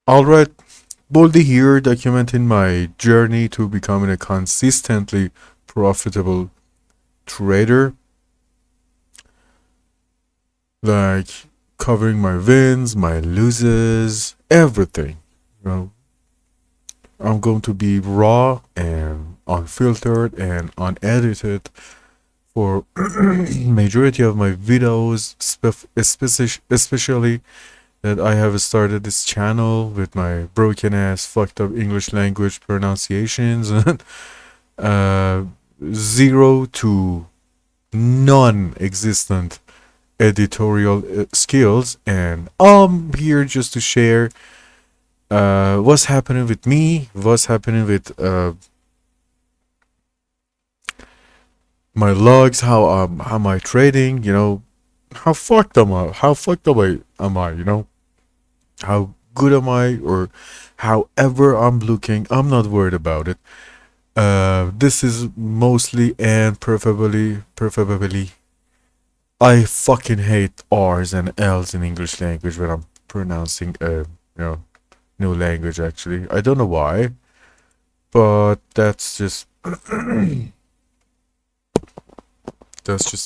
Alright, boldly here documenting my journey to becoming a consistently profitable trader, like covering my wins, my losses, everything. You know, I'm going to be raw and unfiltered and unedited for majority of my videos, especially that I have started this channel with my broken ass fucked up English language pronunciations and uh, zero to non-existent editorial skills, and I'm here just to share what's happening with me, what's happening with my logs, how am I trading, how fucked am I, how good am I, or however I'm looking, I'm not worried about it. This is mostly and preferably, I fucking hate R's and L's in English language when I'm pronouncing know, new language actually. I don't know why, but that's just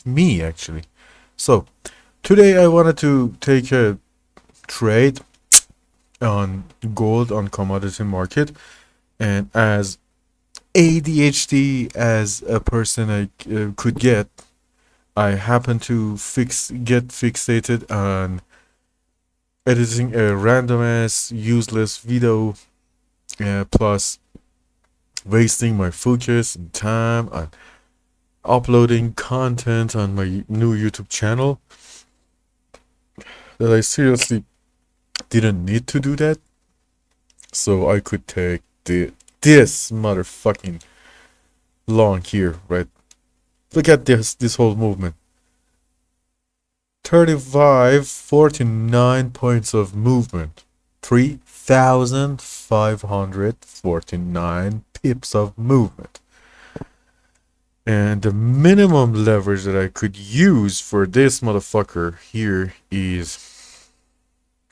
me actually. So, today I wanted to take a trade on gold on commodity market, and as ADHD as a person I could get, I happen to get fixated on editing a random ass useless video, plus wasting my focus and time on uploading content on my new YouTube channel that I seriously didn't need to do that. So I could take this motherfucking long here, right? Look at this whole movement. 3549 points of movement. 3,549 pips of movement. And the minimum leverage that I could use for this motherfucker here is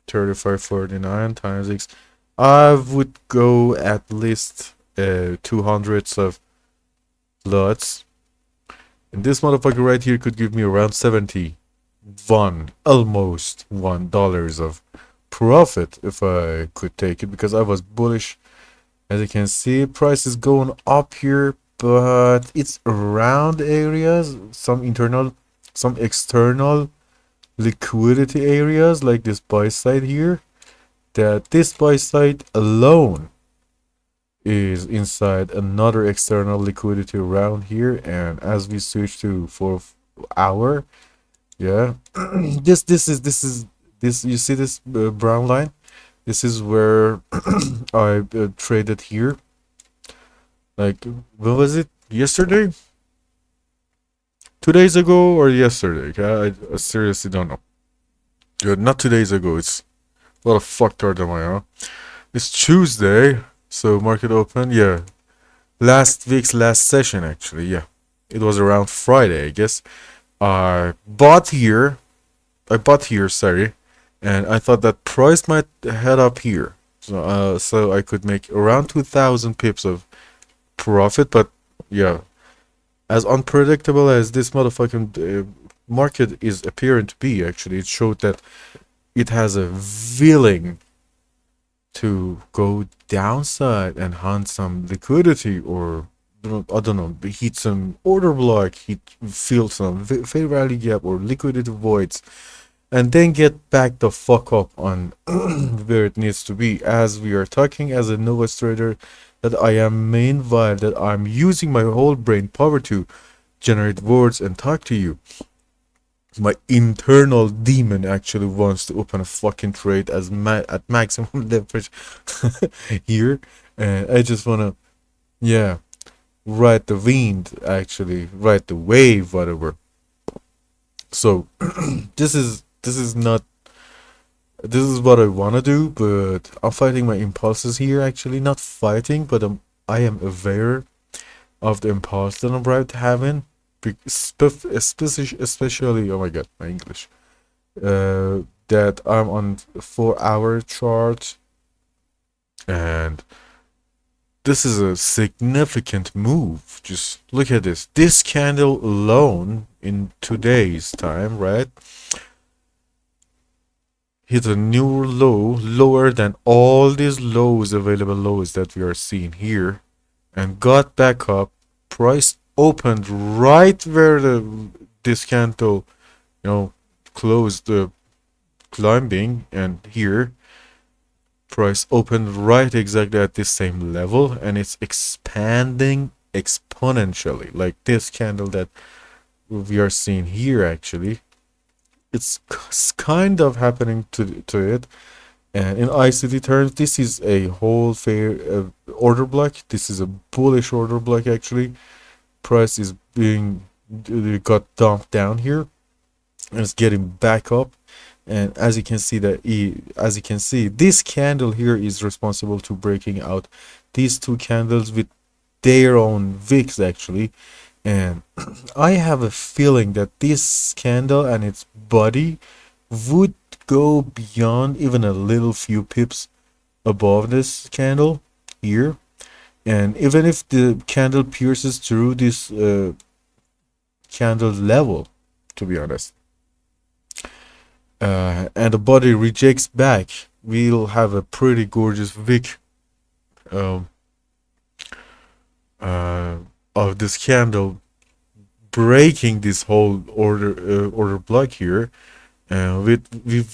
3549 times X. I would go at least 200s of lots. And this motherfucker right here could give me around 71, almost $1 of profit if I could take it, because I was bullish. As you can see, price is going up here, but it's around areas, some external liquidity areas like this buy side here, that this buy side alone is inside another external liquidity around here. And as we switch to 4 hour, yeah, this you see this brown line, this is where I traded here, like, when was it, yesterday, 2 days ago, or yesterday? Okay, I seriously don't know. Not 2 days ago, it's what a fucktard am I, huh? It's Tuesday, so market open, yeah, last week's last session actually, yeah, it was around Friday, I guess. I bought here, sorry, and I thought that price might head up here, so I could make around 2,000 pips of profit. But yeah, as unpredictable as this motherfucking market is appearing to be, actually, it showed that it has a willing to go downside and hunt some liquidity, or I don't know, hit some order block, feel some fair value gap or liquidity voids, and then get back the fuck up on where it needs to be. As we are talking as a novice trader, that I am, meanwhile that I'm using my whole brain power to generate words and talk to you, my internal demon actually wants to open a fucking trade at maximum leverage here, and I just wanna, yeah, ride the wind, actually ride the wave, whatever. So this is not, this is what I want to do, but I'm fighting my impulses here, actually not fighting, but I am aware of the impulse that I'm right having, especially, oh my god, my English, that I'm on 4 hour chart, And this is a significant move. Just look at this. This candle alone in today's time, right? Hit a new low, lower than all these lows, available lows that we are seeing here, and got back up. Price opened right where this candle, closed the climbing, and here price opened right exactly at this same level, and it's expanding exponentially, like this candle that we are seeing here. Actually, it's kind of happening to it. And in ICT terms, this is a whole fair order block. This is a bullish order block. Actually, price is being got dumped down here, and it's getting back up. And as you can see this candle here is responsible to breaking out these two candles with their own wicks actually. And I have a feeling that this candle and its body would go beyond even a little few pips above this candle here. And even if the candle pierces through this candle level, to be honest, and the body rejects back, we'll have a pretty gorgeous wick um, uh, of this candle breaking this whole order block here. We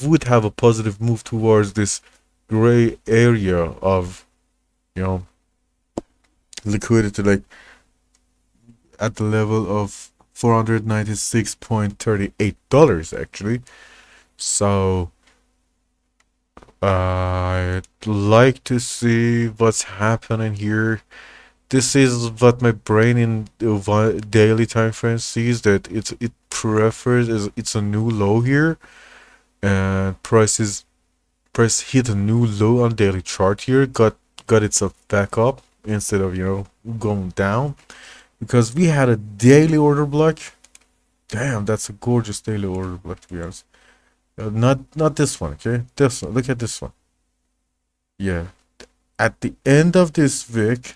would have a positive move towards this gray area of you know liquidity, like at the level of $496.38 actually. So I'd like to see what's happening here. This is what my brain in the daily time frame sees, that it prefers is it's a new low here, and price hit a new low on daily chart here, got itself back up instead of going down, because we had a daily order block. Damn, that's a gorgeous daily order block, to be honest. Not this one, okay? This one. Look at this one. Yeah. At the end of this wick,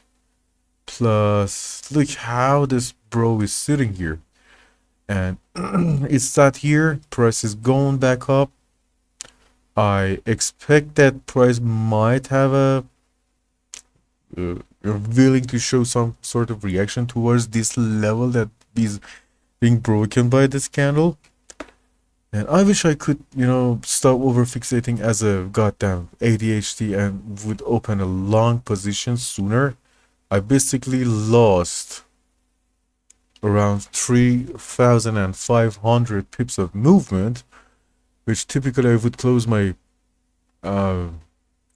plus look how this bro is sitting here. And it's sat here. Price is going back up. I expect that price might have willing to show some sort of reaction towards this level that is being broken by this candle. And I wish I could, stop over fixating as a goddamn ADHD and would open a long position sooner. I basically lost around 3,500 pips of movement, which typically I would close my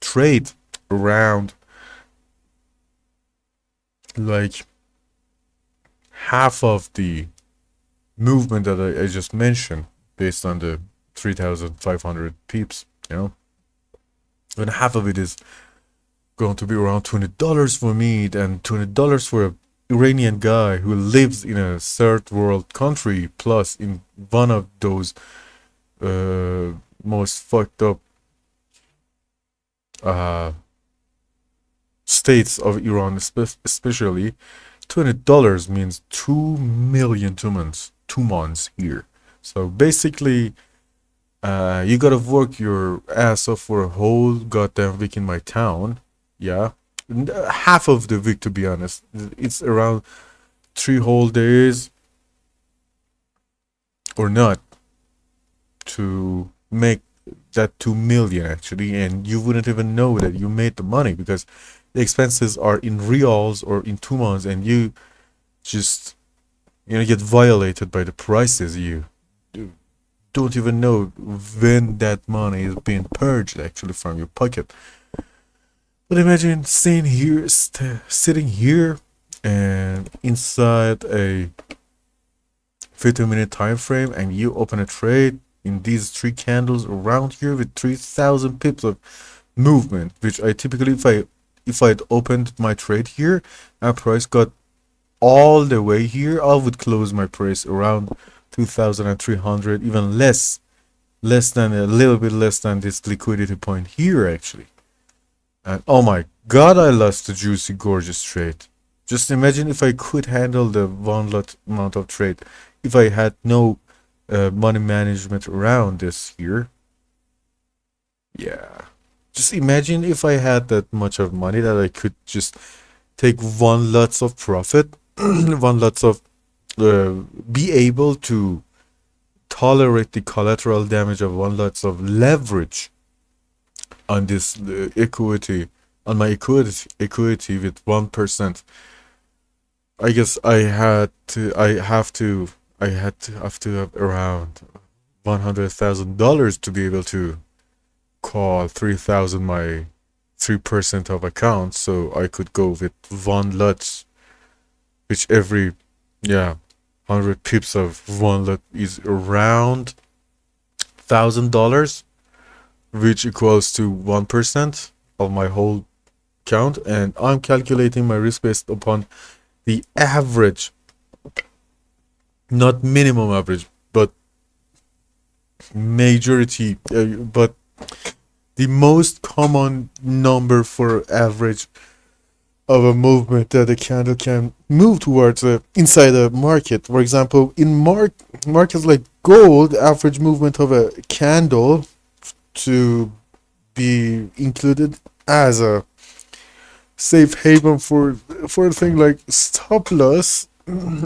trade around like half of the movement that I just mentioned, based on the 3,500 peeps, and half of it is going to be around $20 for me, and $20 for a Iranian guy who lives in a third world country, plus in one of those most fucked up states of Iran, especially. $20 means 2 million 2 months here. So basically, you gotta work your ass off for a whole goddamn week in my town. Yeah, half of the week, to be honest. It's around 3 whole days or not to make that 2 million actually, and you wouldn't even know that you made the money because the expenses are in reals or in 2 months, and you just get violated by the prices. You don't even know when that money is being purged actually from your pocket. But imagine sitting here and inside a 15-minute time frame, and you open a trade in these three candles around here with 3,000 pips of movement, which I typically, if I'd opened my trade here and price got all the way here, I would close my price around 2,300, even less than a little bit less than this liquidity point here actually. And oh my god, I lost the juicy, gorgeous trade. Just imagine if I could handle the one lot amount of trade. If I had no money management around this here. Yeah. Just imagine if I had that much of money that I could just take one lots of profit, one lots of uh, be able to tolerate the collateral damage of one lots of leverage on this equity, on my equity with 1%. I guess I had to have around $100,000 to be able to call 3,000 my 3% of account, so I could go with one lot, which every, yeah, 100 pips of one lot is around $1,000, which equals to 1% of my whole account. And I'm calculating my risk based upon the average, not minimum average, but but the most common number for average of a movement that a candle can move towards inside a market. For example, in markets like gold, average movement of a candle to be included as a safe haven for a thing like stop loss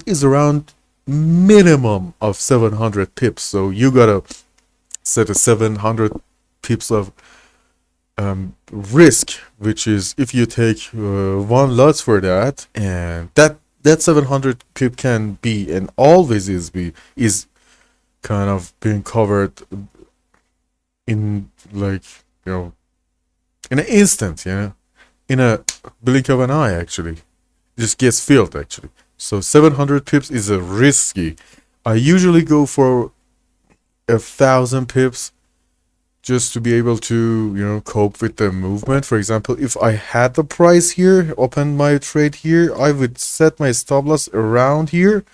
is around minimum of 700 pips. So you gotta set a 700 pips of risk, which is if you take one lot for that, and that 700 pip can be and always is kind of being covered in, like, you know, in an instant, in a blink of an eye, actually. Just gets filled, actually. So 700 pips is a risky. I usually go for 1,000 pips just to be able to, cope with the movement. For example, if I had the price here, open my trade here, I would set my stop loss around here,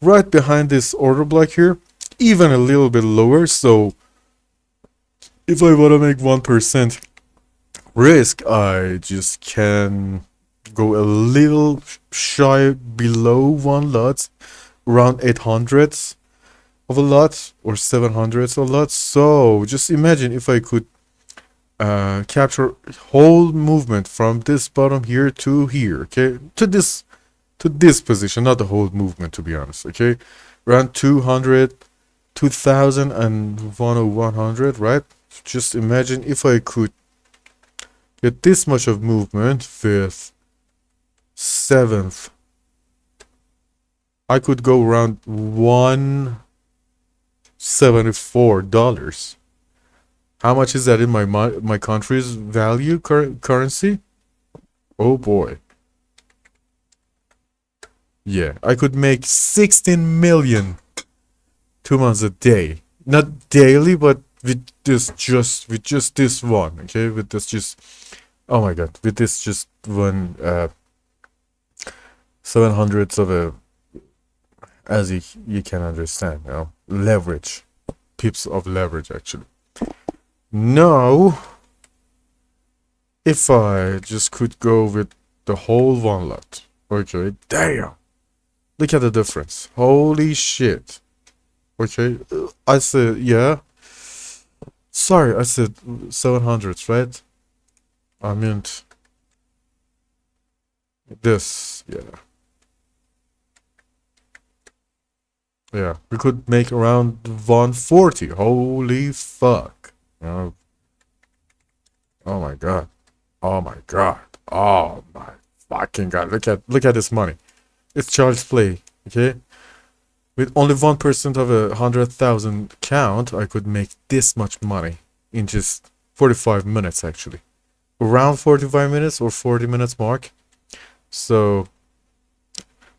right behind this order block here, even a little bit lower. So if I want to make 1% risk, I just can go a little shy below one lot, around 800s of a lot or 700s of a lot. So just imagine if I could capture whole movement from this bottom here to here, okay, to this position, not the whole movement, to be honest, okay, around 200, 2000 and 100, right? Just imagine if I could get this much of movement with seventh, I could go around $174. How much is that in my country's value currency? Oh boy. Yeah, I could make 16 million 2 months a day. Not daily, but with just this one, okay? With this just, oh my god, with this just one 700s of a, as you can understand, leverage, pips of leverage, actually. Now, if I just could go with the whole one lot, okay, damn, look at the difference. Holy shit. Okay, I said, yeah. Sorry, I said 700s, right? I meant this, yeah. Yeah, we could make around 140. Holy fuck. Oh my god. Oh my god. Oh my fucking god. Look at this money. It's child's play, okay? With only 1% of 100,000 count, I could make this much money in just 45 minutes, actually. Around 45 minutes or 40 minutes mark. So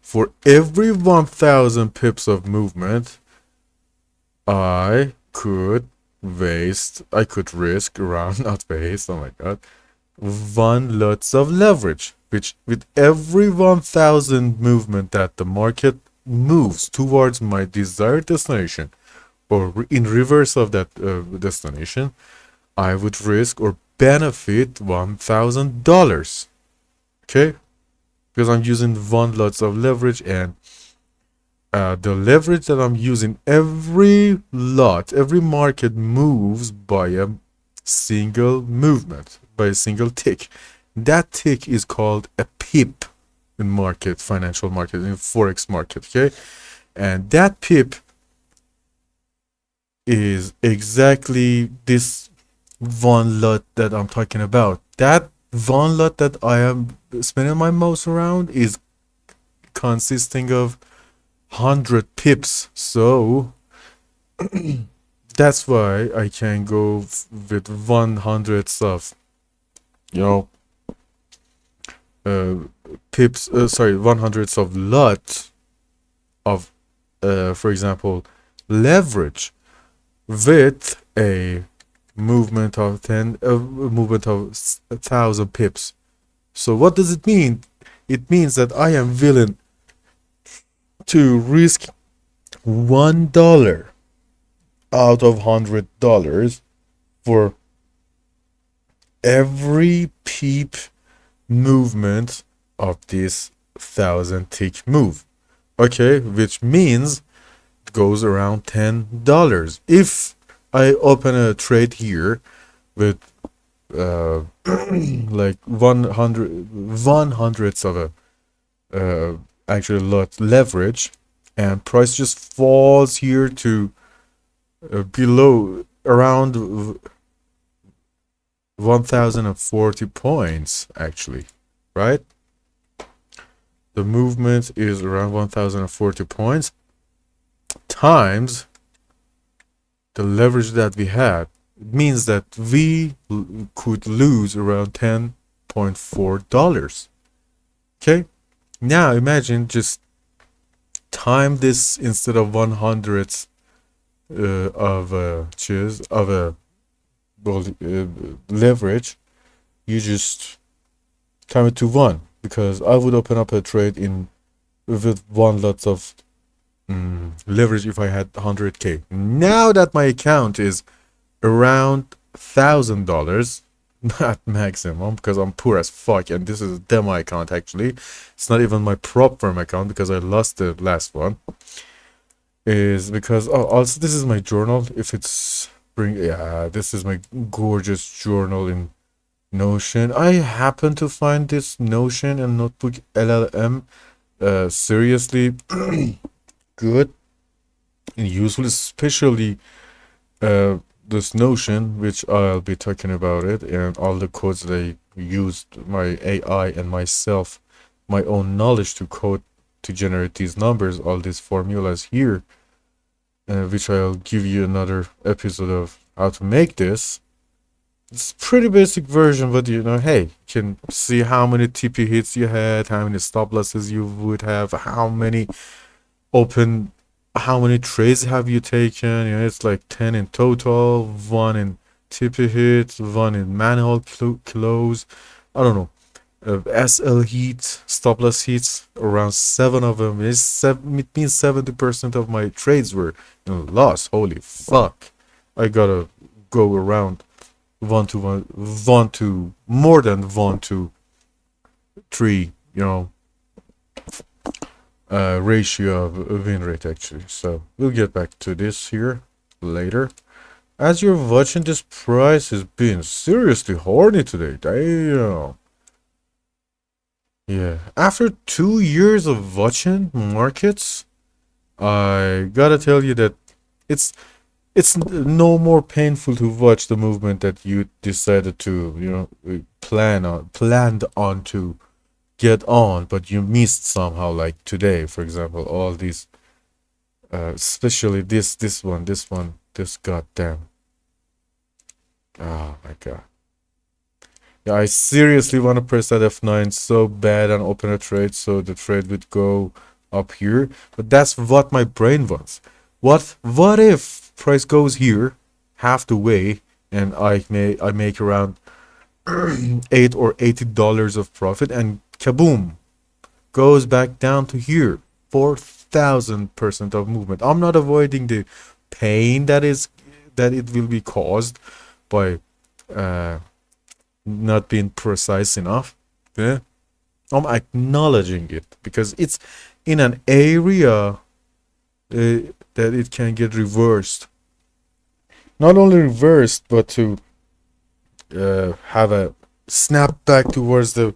for every 1,000 pips of movement, I could risk around, not waste, oh my god, one lots of leverage, which with every 1,000 movement that the market moves towards my desired destination or in reverse of that destination, I would risk or benefit $1,000. Okay, because I'm using one lots of leverage, and the leverage that I'm using, every lot, every market moves by a single movement, by a single tick. That tick is called a pip in market, financial market, in forex market. Okay, and that pip is exactly this one lot that I'm talking about. That one lot that I am spinning my mouse around is consisting of 100 pips. So that's why I can go with 100 of, you know, uh, pips, sorry, 100 of lot of, for example, leverage with a movement of 10, movement of 1,000 pips. So what does it mean? It means that I am willing to risk $1 out of $100 for every peep movement of this 1,000 tick move. Okay, which means it goes around $10. If I open a trade here with like 100 of a actually lot leverage, and price just falls here to below around 1,040 points, actually, right? The movement is around 1,040 points times the leverage that we had. It means that we could lose around $10.4. Okay, now imagine just time this instead of 100 of choose of a well, leverage, you just time it to 1, because I would open up a trade in with one lot of leverage if I had 100k. Now that my account is around $1,000, not maximum, because I'm poor as fuck, and this is a demo account actually. It's not even my prop firm account because I lost the last one. Is because also this is my journal. If it's this is my gorgeous journal in Notion. I happen to find this Notion and Notebook LLM seriously good and useful, especially this Notion, which I'll be talking about it, and all the codes that I used my AI and myself, my own knowledge to code to generate these numbers, all these formulas here, which I'll give you another episode of how to make this. It's pretty basic version, but hey, you can see how many TP hits you had, how many stop losses you would have, how many open, how many trades have you taken. It's like 10 in total, 1 in TP hits, 1 in manual close. I don't know. SL heat, stop loss hits, around 7 of them. It means 70% of my trades were lost. Holy fuck. I gotta go around 1 to 1 to more than 1 to 3, ratio of win rate actually. So we'll get back to this here later. As you're watching, this price has been seriously horny today. Damn. Yeah. After 2 years of watching markets, I gotta tell you that it's no more painful to watch the movement that you decided to planned on to get on, but you missed somehow, like today, for example. All these especially this goddamn, oh my god. Yeah, I seriously want to press that F9 so bad and open a trade so the trade would go up here, but that's what my brain wants. What if price goes here half the way, and I make around $8 or $80 of profit, and kaboom, goes back down to here, 4,000% of movement. I'm not avoiding the pain that it will be caused by uh, not being precise enough. Yeah, I'm acknowledging it because it's in an area that it can get reversed. Not only reversed, but to have a snap back towards the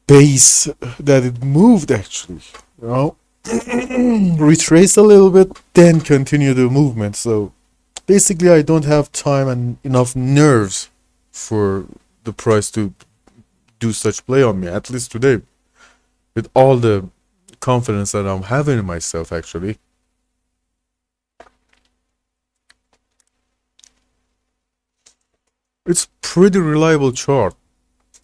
base that it moved actually. You know, retrace a little bit, then continue the movement. So basically, I don't have time and enough nerves for the price to do such play on me. At least today, with all the confidence that I'm having in myself, actually. It's pretty reliable chart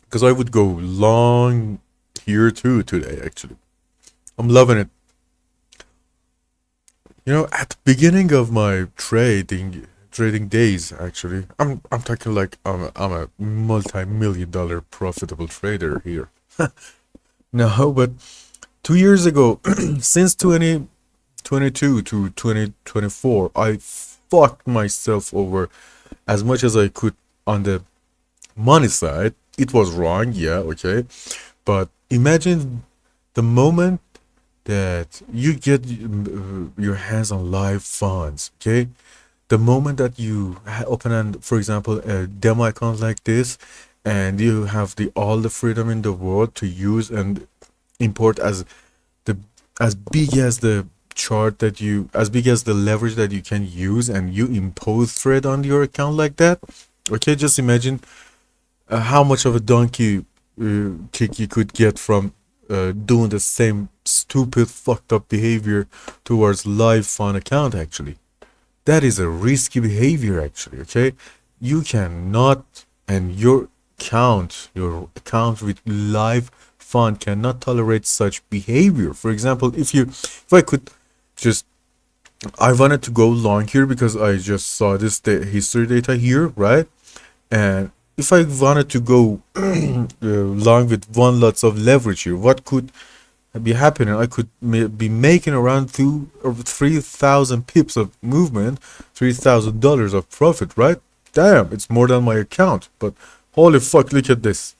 because I would go long here too today. Actually, I'm loving it. You know, at the beginning of my trading days, actually, I'm talking like I'm a multi-million dollar profitable trader here. No, but 2 years ago, since 2022 to 2024, I fucked myself over as much as I could on the money side. It was wrong, yeah, okay, but imagine the moment that you get your hands on live funds, okay? The moment that you open and, for example, a demo account like this, and you have the all the freedom in the world to use and import the as big as the chart that you as big as the leverage that you can use, and you impose thread on your account like that. Okay, just imagine how much of a donkey kick you could get from doing the same stupid fucked up behavior towards live fun account. Actually, that is a risky behavior. Actually, okay, you cannot, and your account with live fun cannot tolerate such behavior. For example, if I could just, I wanted to go long here because I just saw this history data here, right? And if I wanted to go long with one lots of leverage here, what could be happening? I could be making around 3,000 pips of movement, $3,000 of profit, right? Damn, it's more than my account. But holy fuck, look at this.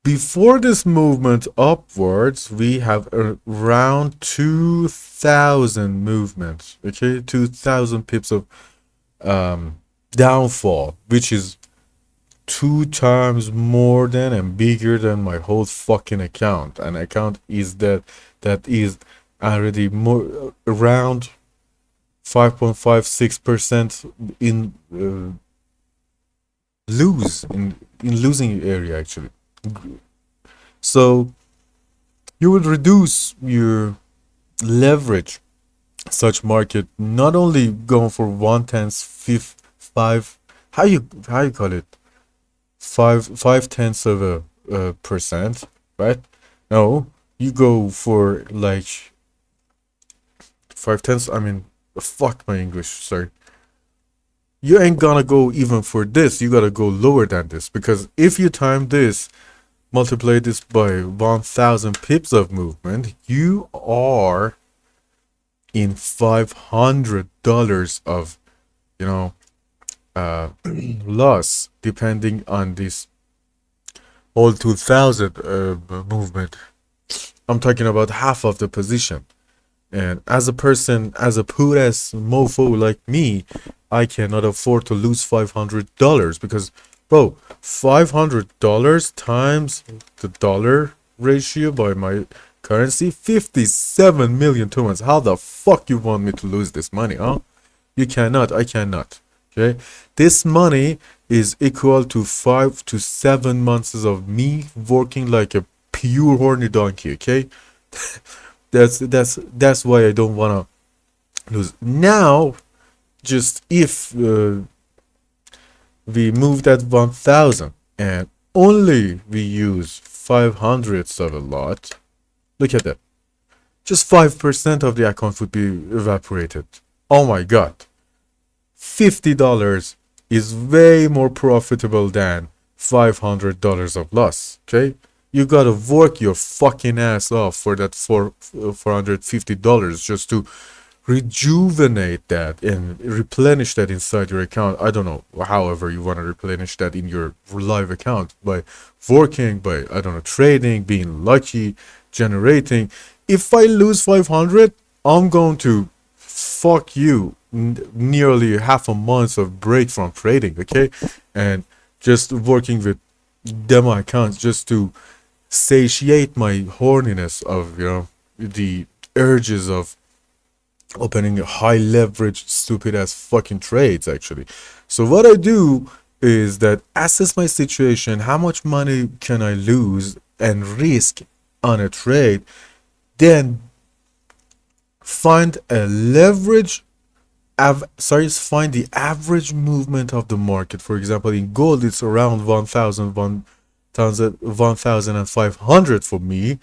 Before this movement upwards, we have around 2,000 movements. Okay, 2,000 pips of downfall, which is two times more than and bigger than my whole fucking account. An account is that is already more around 5.56% in losing area actually. So you would reduce your leverage such market, not only going for one tenths fifth five, how you call it, five tenths of a percent, right? No, you go for like 5 tenths. I mean, fuck my English, sorry. You ain't gonna go even for this. You gotta go lower than this, because if you time this, multiply this by 1,000 pips of movement, you are in $500 of, you know, loss, depending on this whole 2,000 movement. I'm talking about half of the position. And as a person, as a poor ass mofo like me, I cannot afford to lose $500 because, bro, $500 times the dollar ratio by my currency, 57 million tomans. How the fuck you want me to lose this money, huh? You cannot, I cannot. Okay? This money is equal to 5 to 7 months of me working like a pure horny donkey, okay? That's why I don't wanna lose. Now, just if we move that 1,000 and only we use 500ths of a lot, look at that. Just 5% of the account would be evaporated. Oh my god. $50 is way more profitable than $500 of loss, okay? You gotta work your fucking ass off for that $450 just to rejuvenate that and replenish that inside your account. I don't know, however you want to replenish that in your live account, by working, by, I don't know, trading, being lucky, generating. If I lose 500, I'm going to fuck you nearly half a month of break from trading, okay? And just working with demo accounts just to satiate my horniness of, the urges of opening high leverage stupid ass fucking trades actually. So what I do is that assess my situation, how much money can I lose and risk on a trade, then find a leverage find the average movement of the market. For example, in gold it's around 1500 for me.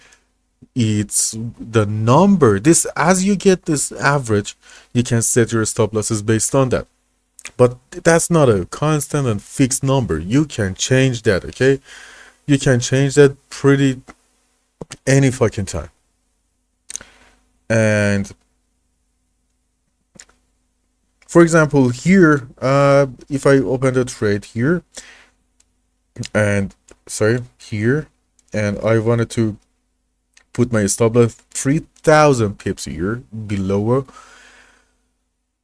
It's the number, this, as you get this average, you can set your stop losses based on that, but that's not a constant and fixed number. You can change that, okay? You can change that pretty any fucking time. And for example here, if I open the trade here and here, and I wanted to put my stop loss 3000 pips here below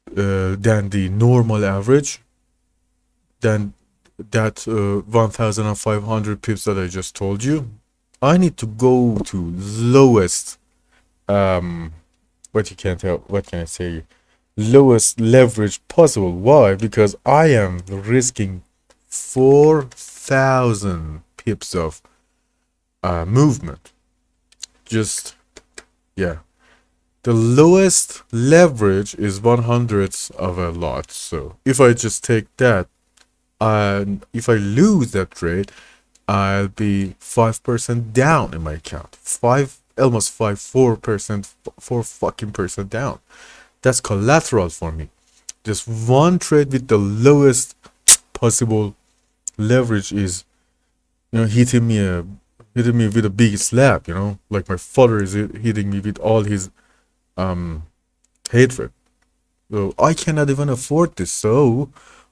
than the normal average, than that 1500 pips that I just told you, I need to go to lowest what can I say, lowest leverage possible. Why? Because I am risking 4000 pips of movement. Just, yeah, the lowest leverage is 100th of a lot. So if I just take that, if I lose that trade, I'll be 5% down in my account. Almost 4% fucking percent down. That's collateral for me. Just one trade with the lowest possible leverage is, hitting me with a big slap, like my father is hitting me with all his hatred. So I cannot even afford this. So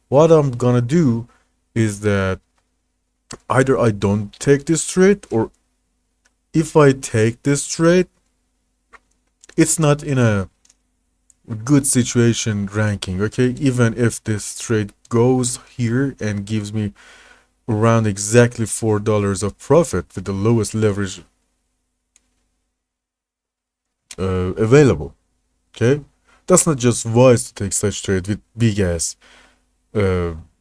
what I'm gonna do is that either I don't take this trade, or if I take this trade, it's not in a good situation ranking, okay? Even if this trade goes here and gives me around exactly $4 of profit with the lowest leverage available, okay? That's not just wise to take such trade with big ass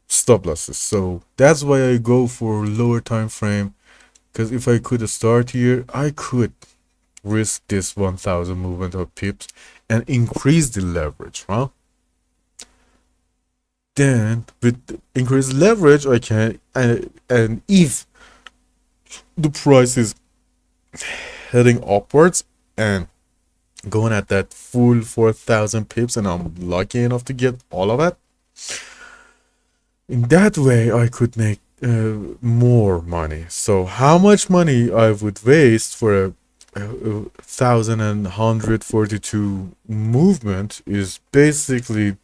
stop losses. So that's why I go for lower time frame, because if I could start here, I could risk this 1000 movement of pips and increase the leverage, huh? Then with increased leverage I can, and if the price is heading upwards and going at that full 4000 pips and I'm lucky enough to get all of it, in that way I could make more money. So how much money I would waste for a 1142 movement is basically,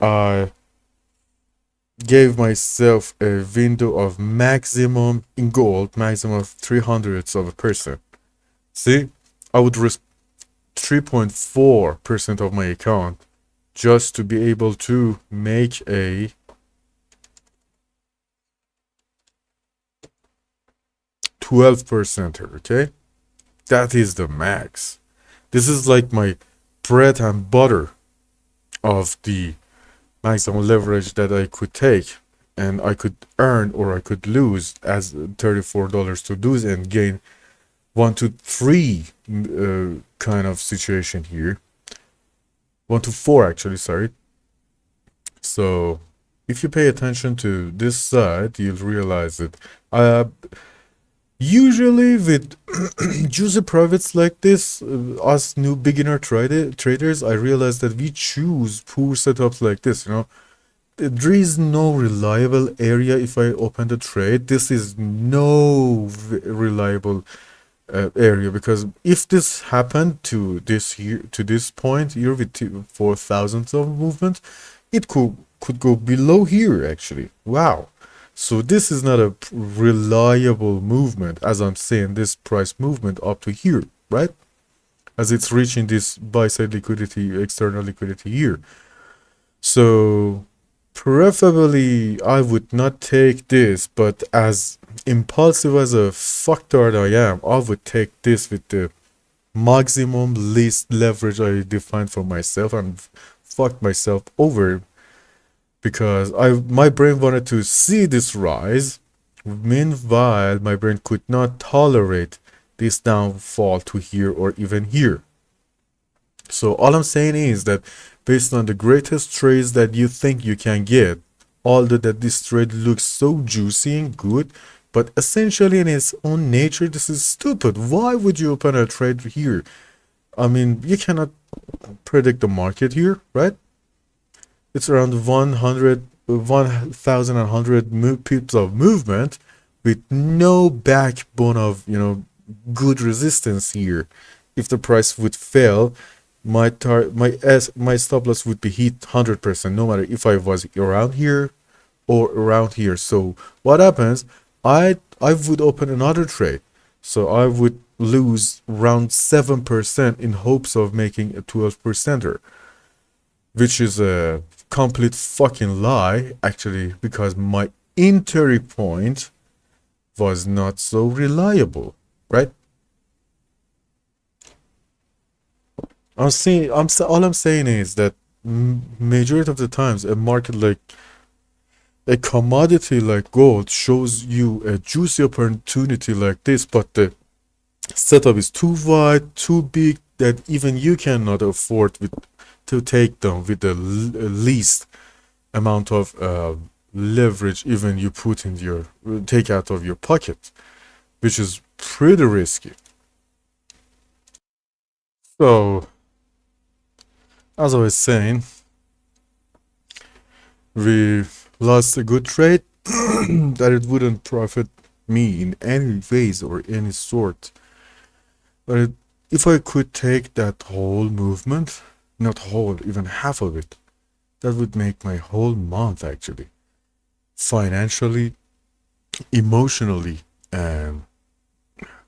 I gave myself a window of maximum in gold, maximum of 0.03%. See, I would risk 3.4% of my account just to be able to make a 12%, okay? That is the max. This is like my bread and butter of the maximum leverage that I could take, and I could earn or I could lose as $34 to lose and gain 1 to 3 kind of situation here. 1 to 4 actually, sorry. So if you pay attention to this side, you'll realize that usually with juicy profits like this, us new beginner traders, I realize that we choose poor setups like this, there is no reliable area. If I open the trade, this is no reliable area, because if this happened to this here, to this point here with 4,000 of movement, it could go below here actually. Wow. So this is not a reliable movement, as I'm saying, this price movement up to here, right? As it's reaching this buy side liquidity, external liquidity here. So preferably I would not take this, but as impulsive as a fucktard I am, I would take this with the maximum least leverage I defined for myself and fucked myself over, because my brain wanted to see this rise. Meanwhile, my brain could not tolerate this downfall to here or even here. So all I'm saying is that based on the greatest trades that you think you can get, although that this trade looks so juicy and good, but essentially in its own nature, this is stupid. Why would you open a trade here? I mean, you cannot predict the market here, right? It's around 1,100 pips of movement with no backbone of, good resistance here. If the price would fail, my stop loss would be hit 100%, no matter if I was around here or around here. So what happens? I would open another trade, so I would lose around 7% in hopes of making a 12%er, which is a complete fucking lie actually, because my entry point was not so reliable, right? All I'm saying is that majority of the times a market like a commodity like gold shows you a juicy opportunity like this, but the setup is too wide, too big, that even you cannot afford to take them with the least amount of leverage even you put in your take out of your pocket, which is pretty risky. So as I was saying, we lost a good trade that it wouldn't profit me in any ways or any sort. But if I could take that whole movement, not whole, even half of it, that would make my whole month actually. Financially, emotionally, and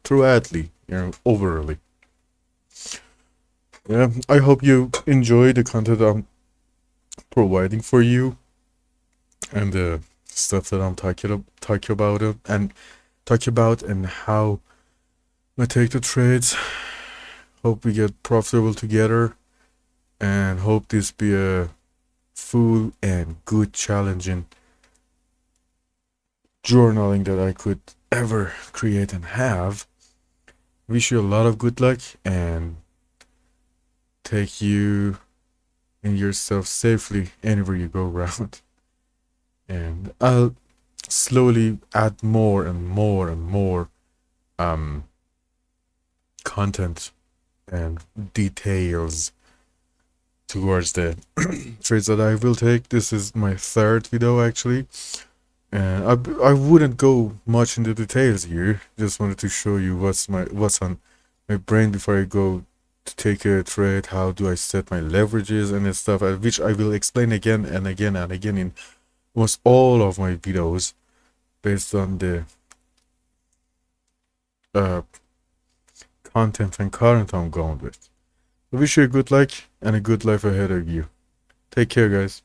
throughoutly, overally. Yeah, I hope you enjoy the content I'm providing for you and the stuff that I'm talking about it and talk about and how I take the trades. Hope we get profitable together, and hope this be a full and good challenging journaling that I could ever create and have. Wish you a lot of good luck and take you and yourself safely anywhere you go around. And I'll slowly add more and more and more content and details towards the trades that I will take. This is my third video actually, and I wouldn't go much into details here. Just wanted to show you what's on my brain before I go to take a trade. How do I set my leverages and stuff, which I will explain again and again and again in almost all of my videos based on the content and current I'm going with. I wish you a good luck and a good life ahead of you. Take care, guys.